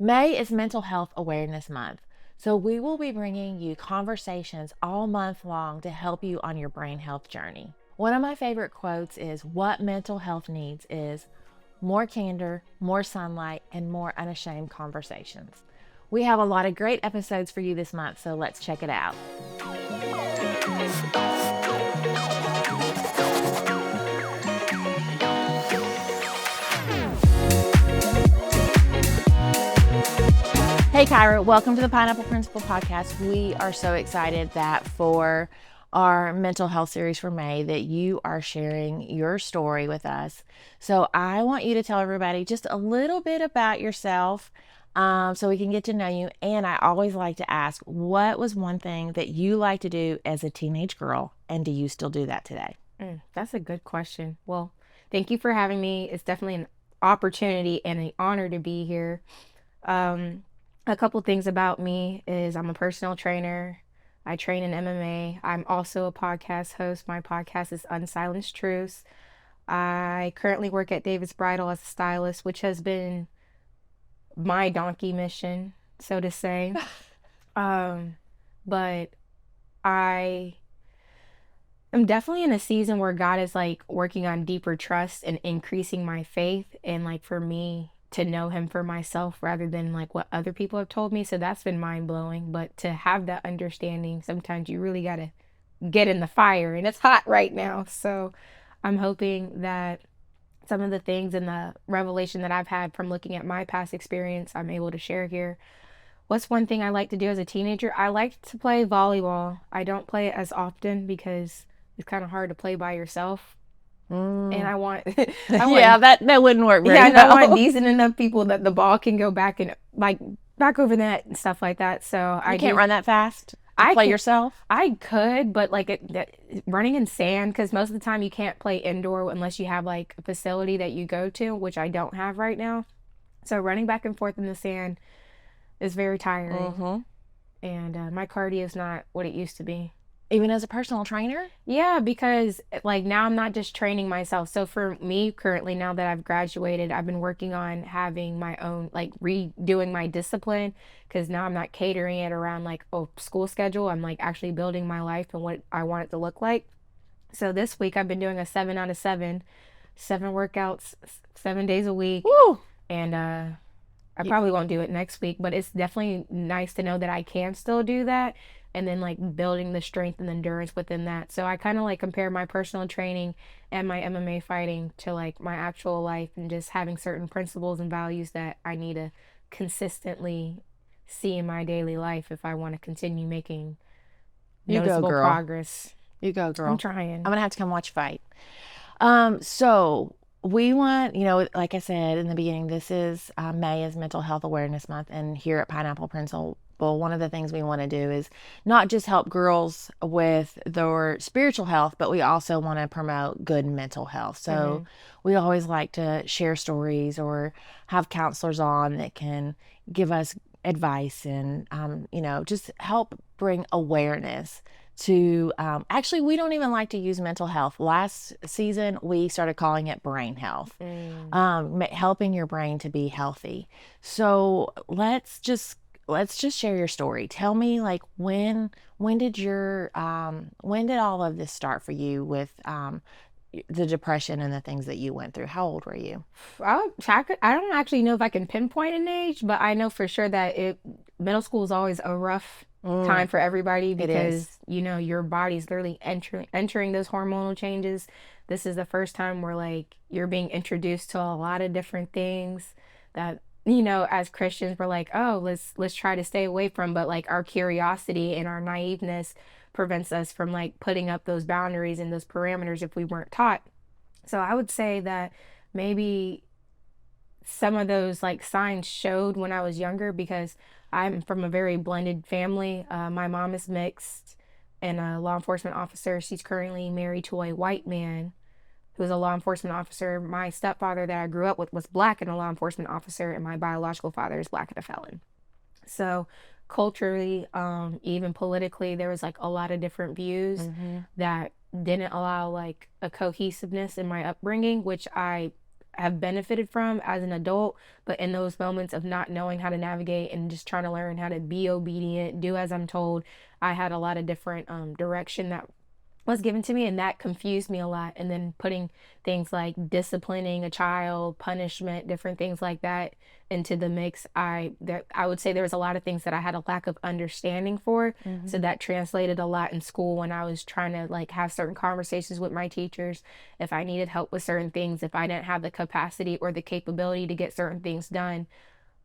May is Mental Health Awareness Month, so we will be bringing you conversations all month long to help you on your brain health journey. One of my favorite quotes is, "What mental health needs is more candor, more sunlight, and more unashamed conversations." We have a lot of great episodes for you this month, so let's check it out. Hey, Caira, welcome to the Pineapple Principle Podcast. We are so excited that for our mental health series for May that you are sharing your story with us. So I want you to tell everybody just a little bit about yourself so we can get to know you. And I always like to ask, what was one thing that you like to do as a teenage girl, and do you still do that today? That's a good question. Well, thank you for having me. It's definitely an opportunity and an honor to be here. A couple things about me is I'm a personal trainer. I train in MMA. I'm also a podcast host. My podcast is Unsilenced Truths. I currently work at David's Bridal as a stylist, which has been my donkey mission, so to say. But I am definitely in a season where God is like working on deeper trust and increasing my faith, and like for me to know him for myself rather than like what other people have told me. So that's been mind blowing. But to have that understanding, sometimes you really got to get in the fire, and it's hot right now. So I'm hoping that some of the things and the revelation that I've had from looking at my past experience, I'm able to share here. What's one thing I like to do as a teenager? I like to play volleyball. I don't play it as often because it's kind of hard to play by yourself. And I want, Yeah, that wouldn't work very and I want well. decent enough people that the ball can go back and like back over the net and stuff like that. So You can't run that fast to I play can, yourself? I could, but like running in sand, because most of the time you can't play indoor unless you have like a facility that you go to, which I don't have right now. So running back and forth in the sand is very tiring, Mm-hmm. and my cardio is not what it used to be. Even as a personal trainer? Yeah, because like now I'm not just training myself. So for me currently, now that I've graduated, I've been working on having my own, like redoing my discipline, because now I'm not catering it around like a school schedule. I'm like actually building my life and what I want it to look like. So this week I've been doing a 7 out of 7, 7 workouts, 7 days a week. Woo! And I probably won't do it next week, but it's definitely nice to know that I can still do that, and then like building the strength and endurance within that. So I kind of like compare my personal training and my MMA fighting to like my actual life, and just having certain principles and values that I need to consistently see in my daily life if I want to continue making You go, noticeable girl. progress. You go, I'm girl. trying. I'm gonna have to come watch you fight. So we want, like I said in the beginning, this is May is Mental Health Awareness Month, and here at Pineapple Principle, one of the things we want to do is not just help girls with their spiritual health, but we also want to promote good mental health. So we always like to share stories or have counselors on that can give us advice and, just help bring awareness to actually, we don't even like to use mental health. Last season we started calling it brain health, helping your brain to be healthy. So let's just share your story. Tell me, like, when did all of this start for you with the depression and the things that you went through? How old were you? I don't actually know if I can pinpoint an age, but I know for sure that middle school is always a rough time for everybody, because your body's literally entering those hormonal changes. This is the first time where like you're being introduced to a lot of different things that as Christians we're like, oh, let's try to stay away from, but like our curiosity and our naiveness prevents us from like putting up those boundaries and those parameters if we weren't taught. So I would say that maybe some of those like signs showed when I was younger, because I'm from a very blended family. My mom is mixed and a law enforcement officer. She's currently married to a white man who is a law enforcement officer. My stepfather that I grew up with was black and a law enforcement officer, and my biological father is black and a felon. So culturally, even politically, there was like a lot of different views that didn't allow like a cohesiveness in my upbringing, which I have benefited from as an adult, but in those moments of not knowing how to navigate and just trying to learn how to be obedient, do as I'm told, I had a lot of different direction that was given to me, and that confused me a lot. And then putting things like disciplining a child, punishment, different things like that into the mix, I would say there was a lot of things that I had a lack of understanding for. So that translated a lot in school when I was trying to like have certain conversations with my teachers. If I needed help with certain things, if I didn't have the capacity or the capability to get certain things done,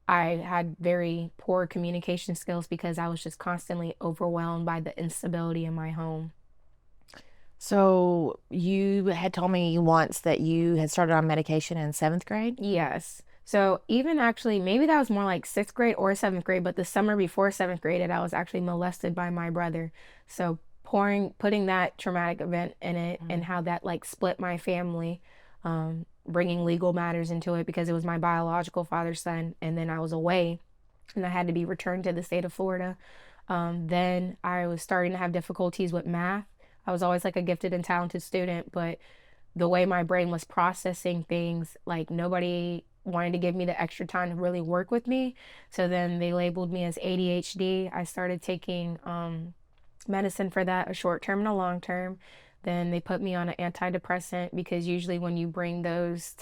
I had very poor communication skills because I was just constantly overwhelmed by the instability in my home. So you had told me once that you had started on medication in 7th grade? Yes. So even actually, maybe that was more like sixth grade or seventh grade, but the summer before seventh grade, I was actually molested by my brother. So putting that traumatic event in it and how that like split my family, bringing legal matters into it because it was my biological father's son, and then I was away, and I had to be returned to the state of Florida. Then I was starting to have difficulties with math. I was always like a gifted and talented student, but the way my brain was processing things, like nobody wanted to give me the extra time to really work with me. So then they labeled me as ADHD. I started taking medicine for that, a short term and a long term. Then they put me on an antidepressant because usually when you bring those,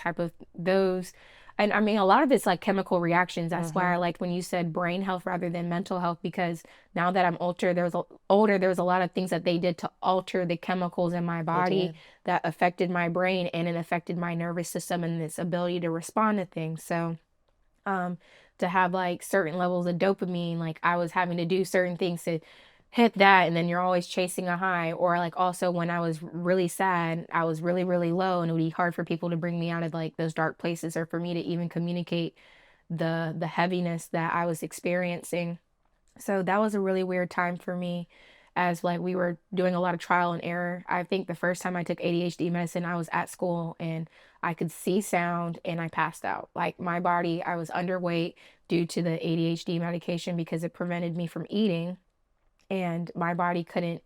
and I mean a lot of it's like chemical reactions. That's why I liked when you said brain health rather than mental health, because now that I'm older, there's a lot of things that they did to alter the chemicals in my They body did. that affected my brain, and it affected my nervous system and its ability to respond to things. So um to have like certain levels of dopamine, like I was having to do certain things to hit that, and then you're always chasing a high. Or like also when I was really sad, I was really really low, and it would be hard for people to bring me out of like those dark places, or for me to even communicate the heaviness that I was experiencing. So that was a really weird time for me, as like we were doing a lot of trial and error. I think the first time I took ADHD medicine, I was at school and I could see sound and I passed out. Like my body, I was underweight due to the ADHD medication because it prevented me from eating, and my body couldn't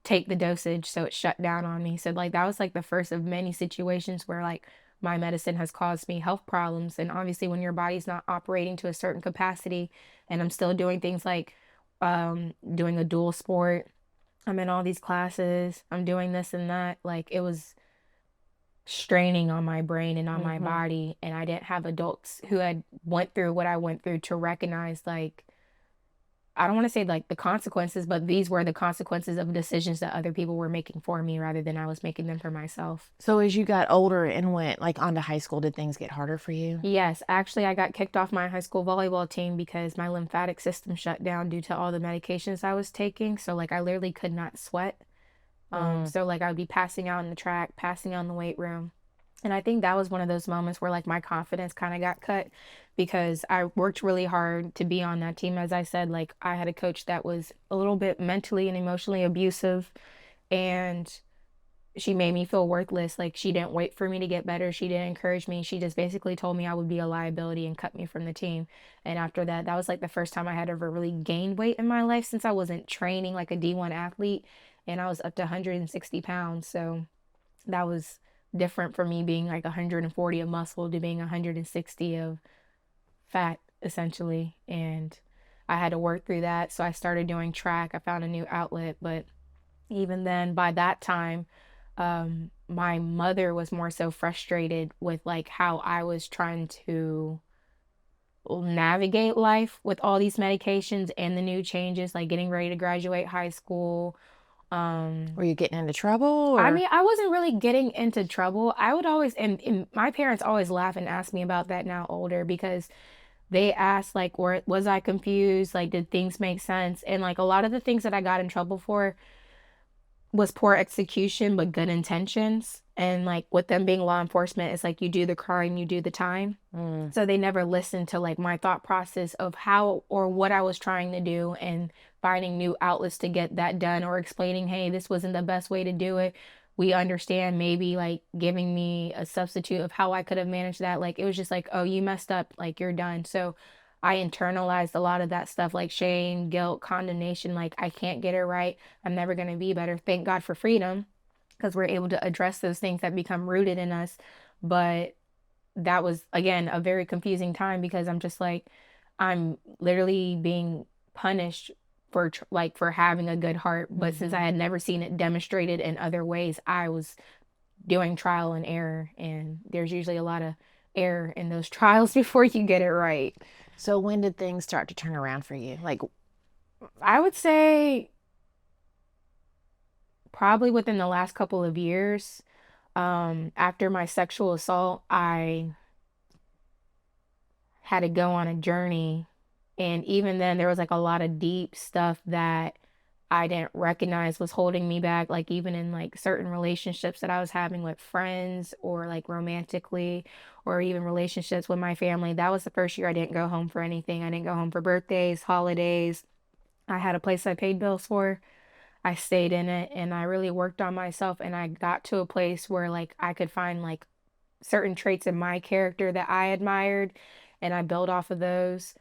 take the dosage, so it shut down on me. So like that was like the first of many situations where like my medicine has caused me health problems. And obviously when your body's not operating to a certain capacity, and I'm still doing things like doing a dual sport, I'm in all these classes, I'm doing this and that, like it was straining on my brain and on my body, and I didn't have adults who had went through what I went through to recognize, like, I don't want to say like the consequences, but these were the consequences of decisions that other people were making for me rather than I was making them for myself. So as you got older and went like on to high school, did things get harder for you? Yes, actually, I got kicked off my high school volleyball team because my lymphatic system shut down due to all the medications I was taking. So, like, I literally could not sweat. Mm. So like I would be passing out in the track, passing out in the weight room. And I think that was one of those moments where like my confidence kind of got cut because I worked really hard to be on that team. As I said, like I had a coach that was a little bit mentally and emotionally abusive, and she made me feel worthless. Like she didn't wait for me to get better. She didn't encourage me. She just basically told me I would be a liability and cut me from the team. And after that, that was like the first time I had ever really gained weight in my life since I wasn't training like a D1 athlete. And I was up to 160 pounds. So that was different for me, being like 140 of muscle to being 160 of fat, essentially. And I had to work through that. So I started doing track. I found a new outlet. But even then, by that time, my mother was more so frustrated with like how I was trying to navigate life with all these medications and the new changes, like getting ready to graduate high school. Were you getting into trouble I or? mean, I wasn't really getting into trouble. I would always, and my parents always laugh and ask me about that now older, because they asked like, was I confused? Like, did things make sense? And like a lot of the things that I got in trouble for was poor execution, but good intentions. And like with them being law enforcement, it's like you do the crime, you do the time. Mm. So they never listened to like my thought process of how or what I was trying to do, and finding new outlets to get that done, or explaining, hey, this wasn't the best way to do it. We understand, maybe like giving me a substitute of how I could have managed that. Like it was just like, oh, you messed up, like you're done. So I internalized a lot of that stuff, like shame, guilt, condemnation, like I can't get it right. I'm never going to be better. Thank God for freedom, because we're able to address those things that become rooted in us. But that was again a very confusing time because I'm just like, I'm literally being punished for like for having a good heart, but since I had never seen it demonstrated in other ways, I was doing trial and error, and there's usually a lot of error in those trials before you get it right. So when did things start to turn around for you? Like, I would say probably within the last couple of years. After my sexual assault, I had to go on a journey. And even then, there was like a lot of deep stuff that I didn't recognize was holding me back. Like, even in like certain relationships that I was having with friends or like romantically, or even relationships with my family. That was the first year I didn't go home for anything. I didn't go home for birthdays, holidays. I had a place I paid bills for. I stayed in it and I really worked on myself. And I got to a place where like I could find like certain traits in my character that I admired, and I built off of those.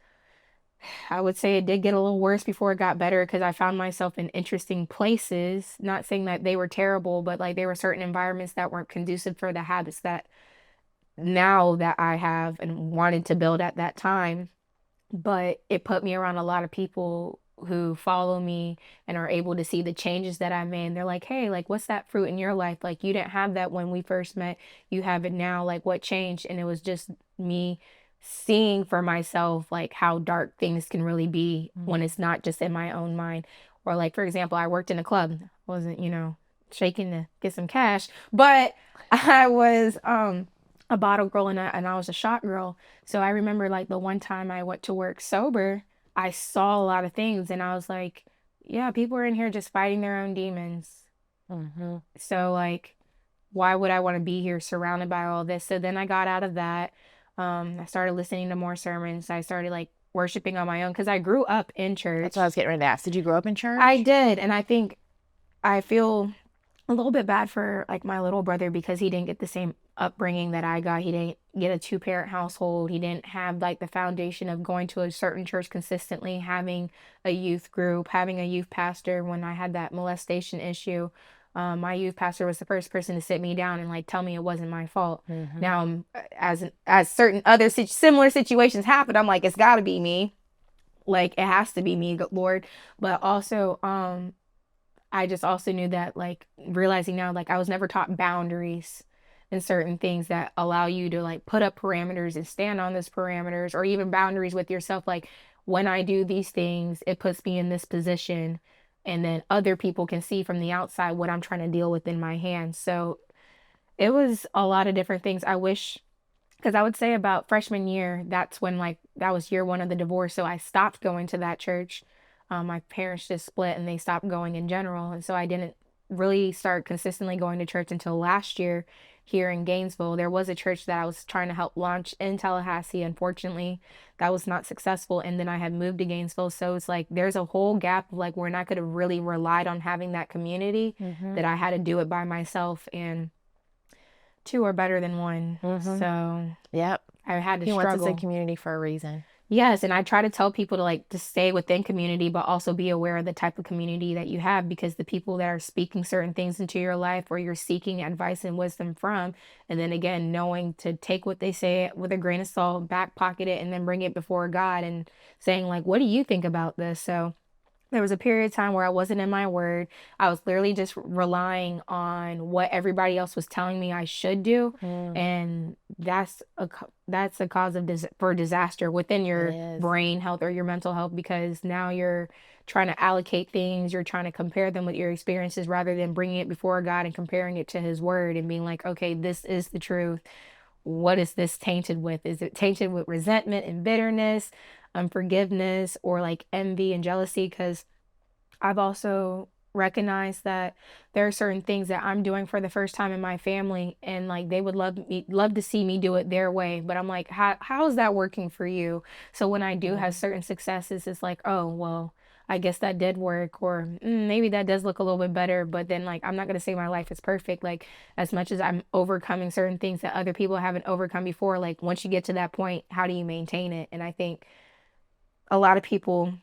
I would say it did get a little worse before it got better because I found myself in interesting places. Not saying that they were terrible, but like there were certain environments that weren't conducive for the habits that now that I have and wanted to build at that time. But it put me around a lot of people who follow me and are able to see the changes that I made. And they're like, hey, like, what's that fruit in your life? Like, you didn't have that when we first met. You have it now. Like, what changed? And it was just me seeing for myself, like, how dark things can really be when it's not just in my own mind. Or, like, for example, I worked in a club, wasn't, shaking to get some cash, but I was, a bottle girl and I was a shot girl. So I remember like the one time I went to work sober, I saw a lot of things and I was like, yeah, people are in here just fighting their own demons. mm-hmm. So like, why would I want to be here surrounded by all this? So then I got out of that. I started listening to more sermons. I started like worshiping on my own because I grew up in That's what I church. was getting ready to ask. Did you grow up in I church? did. And I think I feel a little bit bad for like my little brother because he didn't get the same upbringing that I got. He didn't get a two-parent household. He didn't have like the foundation of going to a certain church consistently, having a youth group, having a youth pastor. When I had that molestation issue, my youth pastor was the first person to sit me down and like tell me it wasn't my fault. Mm-hmm. Now, as certain other similar situations happen, I'm like, it's got to be me. Like it has to be me, Lord. But also, I just also knew that, like, realizing now, like, I was never taught boundaries and certain things that allow you to, like, put up parameters and stand on those parameters, or even boundaries with yourself. Like, when I do these things, it puts me in this position. And then other people can see from the outside what I'm trying to deal with in my hands. So it was a lot of different things. I wish, because I would say about freshman year, that's when like that was year one of the divorce. So I stopped going to that church. My parents just split and they stopped going in general. And so I didn't really start consistently going to church until last year here in Gainesville. There was a church that I was trying to help launch in Tallahassee. Unfortunately, that was not successful. And then I had moved to Gainesville. So it's like there's a whole gap of like where I could have really relied on having that community, Mm-hmm. that I had to do it by myself. And two are better than one. Mm-hmm. So Yep. I had to He wants us in struggle. community for a reason. Yes, and I try to tell people to like to stay within community, but also be aware of the type of community that you have because the people that are speaking certain things into your life or you're seeking advice and wisdom from, and then again, knowing to take what they say with a grain of salt, back pocket it, and then bring it before God and saying, like, what do you think about this? So there was a period of time where I wasn't in my word. I was literally just relying on what everybody else was telling me I should do, Mm, and that's a cause of for disaster within it your is. brain health or your mental health because now you're trying to allocate things, you're trying to compare them with your experiences rather than bringing it before God and comparing it to His Word and being like, okay, this is the truth. What is this tainted with? Is it tainted with resentment and bitterness, unforgiveness, or like envy and jealousy? Because I've also recognized that there are certain things that I'm doing for the first time in my family, and like they would love to see me do it their way. But I'm like, how is that working for you? So when I do have Mm-hmm. certain successes, it's like, oh well, I guess that did work, or maybe that does look a little bit better. But then like I'm not gonna say my life is perfect. Like as much as I'm overcoming certain things that other people haven't overcome before, like once you get to that point, how do you maintain it? And I think a lot of people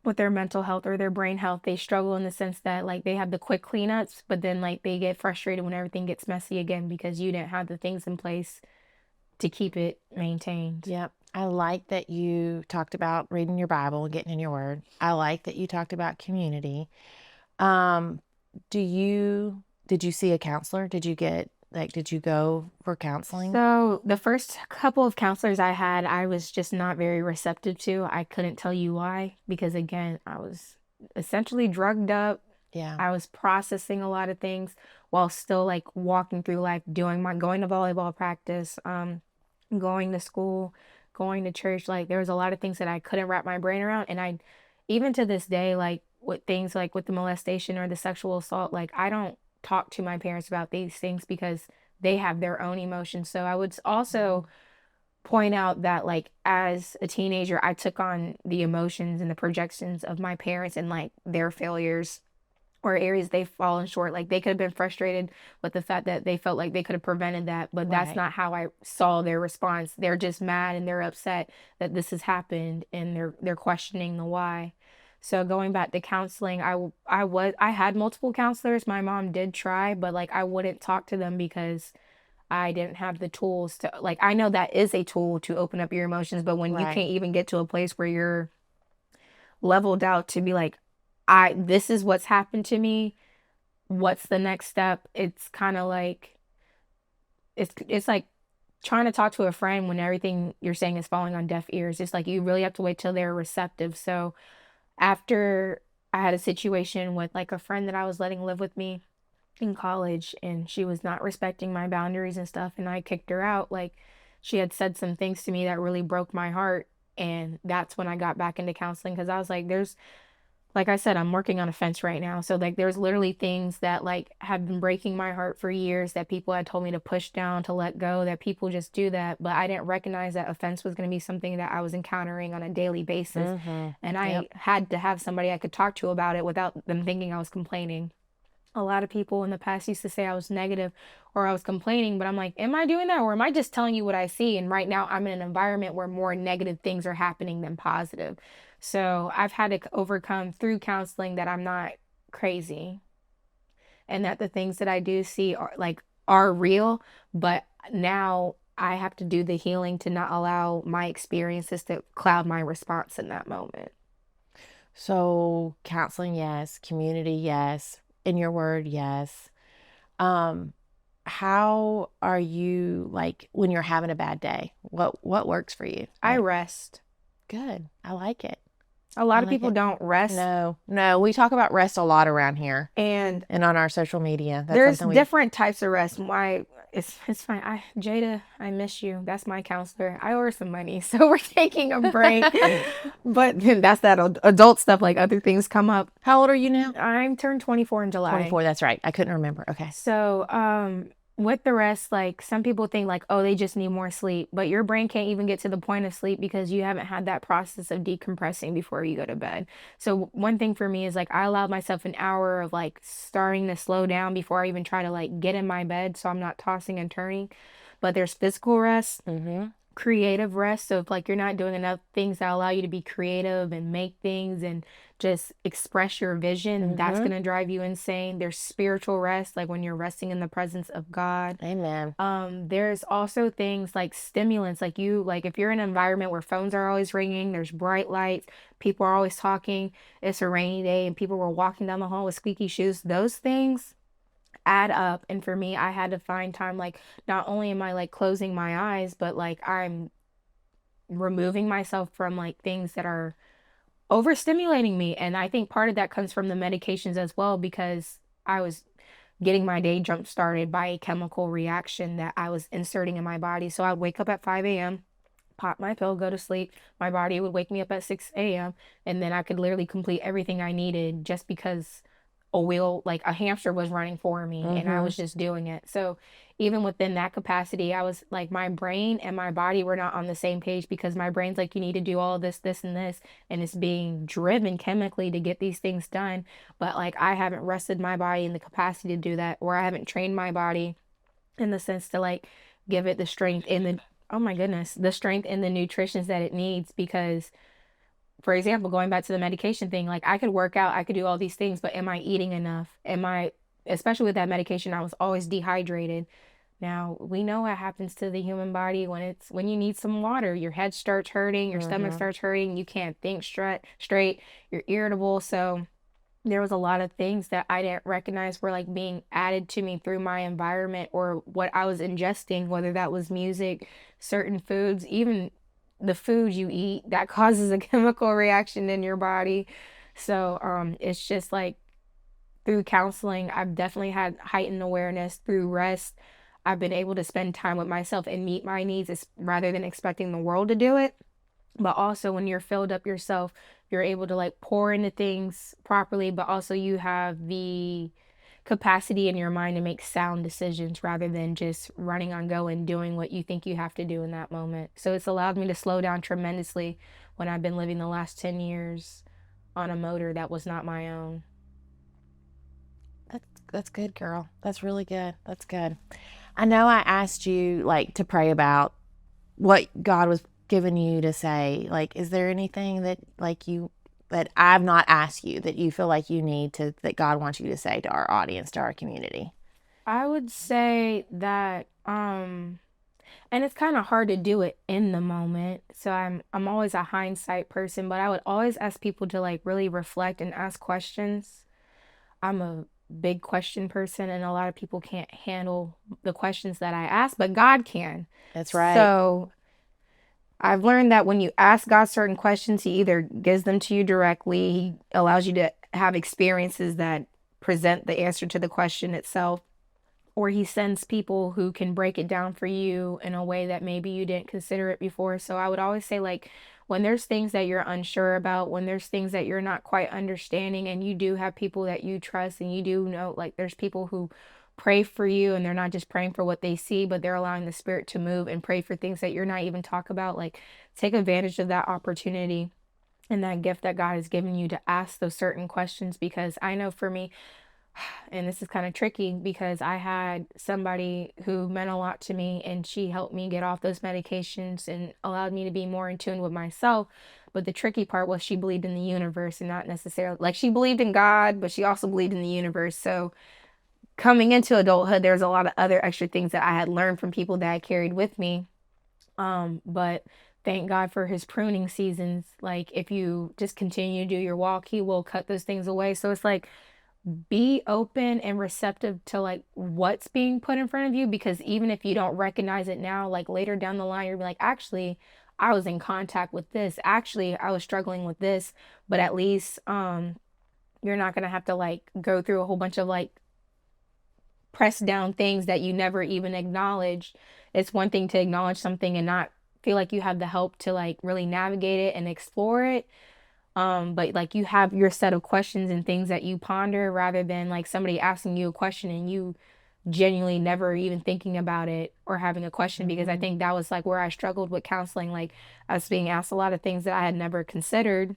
with their mental health or their brain health, they struggle in the sense that like they have the quick cleanups, but then like they get frustrated when everything gets messy again because you didn't have the things in place to keep it maintained. Yep. I like that you talked about reading your Bible and getting in your word. I like that you talked about community. Um, did you see a counselor? Did you go for counseling? So the first couple of counselors I had, I was just not very receptive to. I couldn't tell you why, because again, I was essentially drugged up. Yeah. I was processing a lot of things while still like walking through life, going to volleyball practice, going to school, going to church. Like there was a lot of things that I couldn't wrap my brain around. And I, even to this day, like with things like with the molestation or the sexual assault, like I don't talk to my parents about these things because they have their own emotions. So I would also point out that like as a teenager, I took on the emotions and the projections of my parents and like their failures or areas they've fallen short. Like they could have been frustrated with the fact that they felt like they could have prevented that, but that's Right. not how I saw their response. They're just mad and they're upset that this has happened and they're questioning the why. So going back to counseling, I had multiple counselors. My mom did try, but like I wouldn't talk to them because I didn't have the tools to like I know that is a tool to open up your emotions, but when you Right. can't even get to a place where you're leveled out to be like, I this is what's happened to me. What's the next step? It's kind of like it's like trying to talk to a friend when everything you're saying is falling on deaf ears. It's like you really have to wait till they're receptive. So after I had a situation with like a friend that I was letting live with me in college and she was not respecting my boundaries and stuff and I kicked her out, like she had said some things to me that really broke my heart, and that's when I got back into counseling because I was like there's like I said, I'm working on a fence right now. So like there's literally things that like have been breaking my heart for years that people had told me to push down, to let go, that people just do that. But I didn't recognize that offense was going to be something that I was encountering on a daily basis. Mm-hmm. And Yep. I had to have somebody I could talk to about it without them thinking I was complaining. A lot of people in the past used to say I was negative or I was complaining, but I'm like, am I doing that or am I just telling you what I see? And right now I'm in an environment where more negative things are happening than positive. So I've had to overcome through counseling that I'm not crazy and that the things that I do see are real, but now I have to do the healing to not allow my experiences to cloud my response in that moment. So counseling, yes. Community, yes. In your word, yes. Um, how are you like when you're having a bad day? What works for you? I Like, rest. good. I like it. A I lot of like people it. don't rest. No, no, we talk about rest a lot around here And and on our social media. That's there's something we different types of rest. Why it's fine. Jada, I miss you. That's my counselor. I owe her some money, so we're taking a break. But that's that adult stuff. Like other things come up. How old are you now? I'm turned 24 in July. 24, that's right. I couldn't remember. Okay. So, with the rest, like some people think like, oh, they just need more sleep, but your brain can't even get to the point of sleep because you haven't had that process of decompressing before you go to bed. So one thing for me is like I allowed myself an hour of like starting to slow down before I even try to like get in my bed so I'm not tossing and turning. But there's physical rest, Mm-hmm. creative rest. So if like you're not doing enough things that allow you to be creative and make things and just express your vision, that's Mm-hmm. going to drive you insane. There's spiritual rest, like when you're resting in the presence of God. Amen. There's also things like stimulants, like if you're in an environment where phones are always ringing, there's bright lights, people are always talking, it's a rainy day and people were walking down the hall with squeaky shoes, those things add up. And for me, I had to find time, like not only am I like closing my eyes, but like I'm removing myself from like things that are overstimulating me. And I think part of that comes from the medications as well, because I was getting my day jump started by a chemical reaction that I was inserting in my body. So I'd wake up at 5 a.m., pop my pill, go to sleep. My body would wake me up at 6 a.m. And then I could literally complete everything I needed just because a wheel, like a hamster was running for me and I Mm-hmm. was just doing it. So even within that capacity, I was like, my brain and my body were not on the same page because my brain's like, you need to do all this, this, and this. And it's being driven chemically to get these things done. But like, I haven't rested my body in the capacity to do that, or I haven't trained my body in the sense to like give it the strength and the, oh my goodness, the strength and the nutritions that it needs. Because for example, going back to the medication thing, like I could work out, I could do all these things, but am I eating enough? Am I, especially with that medication, I was always dehydrated Now, we know what happens to the human body when you need some water. Your head starts hurting, your stomach Mm-hmm. starts hurting, you can't think straight, you're irritable. So, there was a lot of things that I didn't recognize were like being added to me through my environment or what I was ingesting, whether that was music, certain foods, even the food you eat that causes a chemical reaction in your body. So, it's just like through counseling, I've definitely had heightened awareness through rest. I've been able to spend time with myself and meet my needs rather than expecting the world to do it. But also, when you're filled up yourself, you're able to like pour into things properly, but also you have the capacity in your mind to make sound decisions rather than just running on go and doing what you think you have to do in that moment. So it's allowed me to slow down tremendously when I've been living the last 10 years on a motor that was not my own. That's good, girl. That's really good. That's good. I know I asked you like to pray about what God was giving you to say. Like, is there anything that like you that I've not asked you that you feel like you need to that God wants you to say to our audience, to our community? I would say that and it's kind of hard to do it in the moment. So I'm always a hindsight person, but I would always ask people to like really reflect and ask questions. I'm a big question person, and a lot of people can't handle the questions that I ask, but God can. That's right. So I've learned that when you ask God certain questions, He either gives them to you directly, He allows you to have experiences that present the answer to the question itself, or He sends people who can break it down for you in a way that maybe you didn't consider it before. So I would always say, like, when there's things that you're unsure about, when there's things that you're not quite understanding, and you do have people that you trust, and you do know, like, there's people who pray for you and they're not just praying for what they see, but they're allowing the spirit to move and pray for things that you're not even talk about. Like, take advantage of that opportunity and that gift that God has given you to ask those certain questions, because I know for me, and this is kind of tricky because I had somebody who meant a lot to me and she helped me get off those medications and allowed me to be more in tune with myself. But the tricky part was she believed in the universe and not necessarily like she believed in God, but she also believed in the universe. So coming into adulthood, there's a lot of other extra things that I had learned from people that I carried with me. But thank God for his pruning seasons. Like if you just continue to do your walk, he will cut those things away. So it's like be open and receptive to like what's being put in front of you, because even if you don't recognize it now, like later down the line you're like, actually I was in contact with this, actually I was struggling with this. But at least you're not going to have to like go through a whole bunch of like press down things that you never even acknowledged. It's one thing to acknowledge something and not feel like you have the help to like really navigate it and explore it. But like you have your set of questions and things that you ponder rather than like somebody asking you a question and you genuinely never even thinking about it or having a question. Because I Mm-hmm. think that was like where I struggled with counseling. Like I was being asked a lot of things that I had never considered.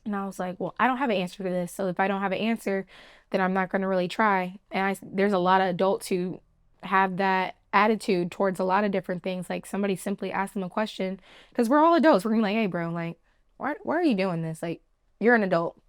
And I was like, well, I don't have an answer for this. So if I don't have an answer, then I'm not going to really try. And there's a lot of adults who have that attitude towards a lot of different things. Like somebody simply asked them a question because we're all adults. We're gonna be like, hey, bro, like, why are you doing this? Like, you're an adult.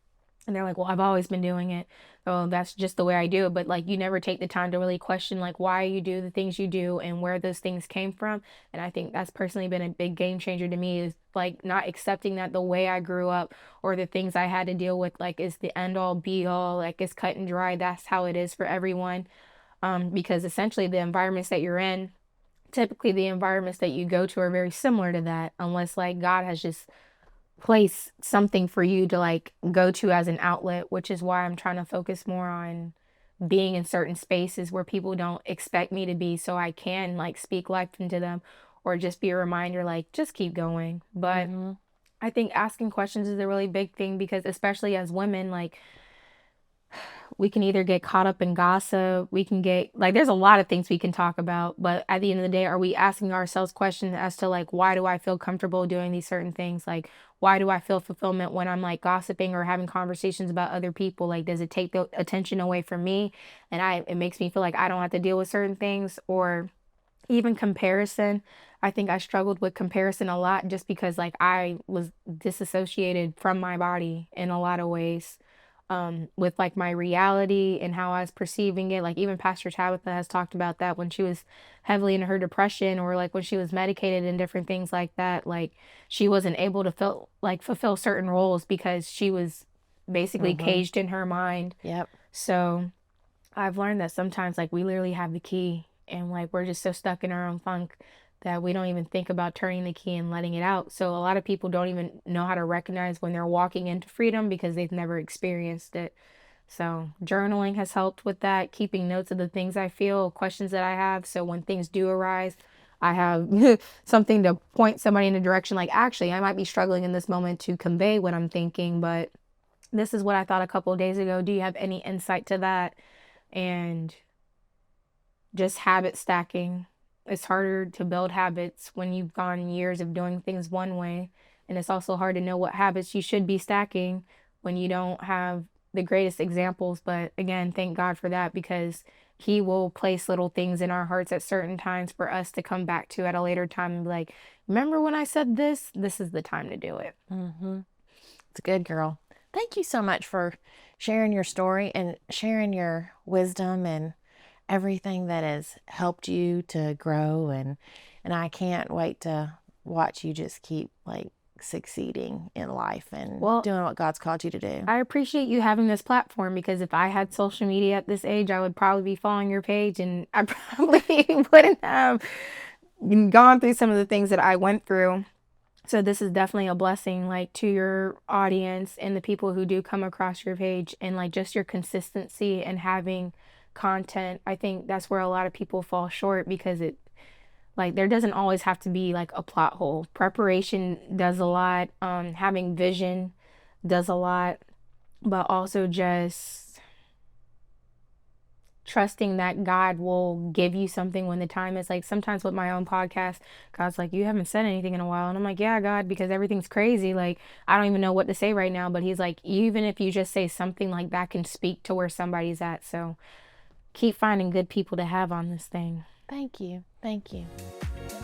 And they're like, well, I've always been doing it. Oh, that's just the way I do it. But like, you never take the time to really question like why you do the things you do and where those things came from. And I think that's personally been a big game changer to me, is like not accepting that the way I grew up or the things I had to deal with like is the end all be all, like it's cut and dry. That's how it is for everyone. Because essentially the environments that you're in, typically the environments that you go to are very similar to that, unless like God has just place something for you to like go to as an outlet, which is why I'm trying to focus more on being in certain spaces where people don't expect me to be so I can like speak life into them or just be a reminder like just keep going. But Mm-hmm. I think asking questions is a really big thing because especially as women, like we can either get caught up in gossip, we can get like there's a lot of things we can talk about, but at the end of the day, are we asking ourselves questions as to like why do I feel comfortable doing these certain things? Like why do I feel fulfillment when I'm like gossiping or having conversations about other people? Like does it take the attention away from me and I it makes me feel like I don't have to deal with certain things? Or even comparison. I think I struggled with comparison a lot just because like I was disassociated from my body in a lot of ways. with like my reality and how I was perceiving it. Like even Pastor Tabitha has talked about that when she was heavily in her depression, or like when she was medicated and different things like that. Like she wasn't able to fulfill certain roles because she was basically caged in her mind. Yep. So I've learned that sometimes like we literally have the key and like we're just so stuck in our own funk that we don't even think about turning the key and letting it out. So a lot of people don't even know how to recognize when they're walking into freedom because they've never experienced it. So journaling has helped with that, keeping notes of the things I feel, questions that I have. So when things do arise, I have something to point somebody in a direction like, actually, I might be struggling in this moment to convey what I'm thinking, but this is what I thought a couple of days ago. Do you have any insight to that? And just habit stacking. It's harder to build habits when you've gone years of doing things one way. And it's also hard to know what habits you should be stacking when you don't have the greatest examples. But again, thank God for that, because He will place little things in our hearts at certain times for us to come back to at a later time and be like, remember when I said this? This is the time to do it. It's good, girl. Thank you so much for sharing your story and sharing your wisdom and everything that has helped you to grow, and I can't wait to watch you just keep like succeeding in life and doing what God's called you to do. I appreciate you having this platform, because if I had social media at this age, I would probably be following your page and I probably wouldn't have gone through some of the things that I went through. So this is definitely a blessing, like, to your audience and the people who do come across your page, and like just your consistency and having content. I think that's where a lot of people fall short, because it, like, there doesn't always have to be like a plot hole. Preparation does a lot. Having vision does a lot, but also just trusting that God will give you something when the time is. Like sometimes with my own podcast, God's like, you haven't said anything in a while. And I'm like, yeah, God, because everything's crazy. Like, I don't even know what to say right now. But He's like, even if you just say something like that can speak to where somebody's at. So keep finding good people to have on this thing. Thank you. Thank you.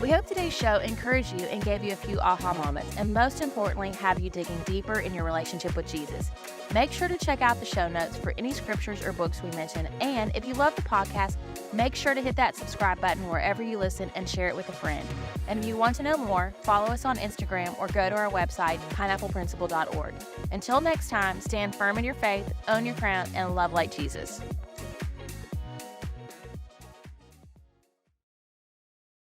We hope today's show encouraged you and gave you a few aha moments, and most importantly, have you digging deeper in your relationship with Jesus. Make sure to check out the show notes for any scriptures or books we mention, and if you love the podcast, make sure to hit that subscribe button wherever you listen and share it with a friend. And if you want to know more, follow us on Instagram or go to our website, pineappleprinciple.org. Until next time, stand firm in your faith, own your crown, and love like Jesus.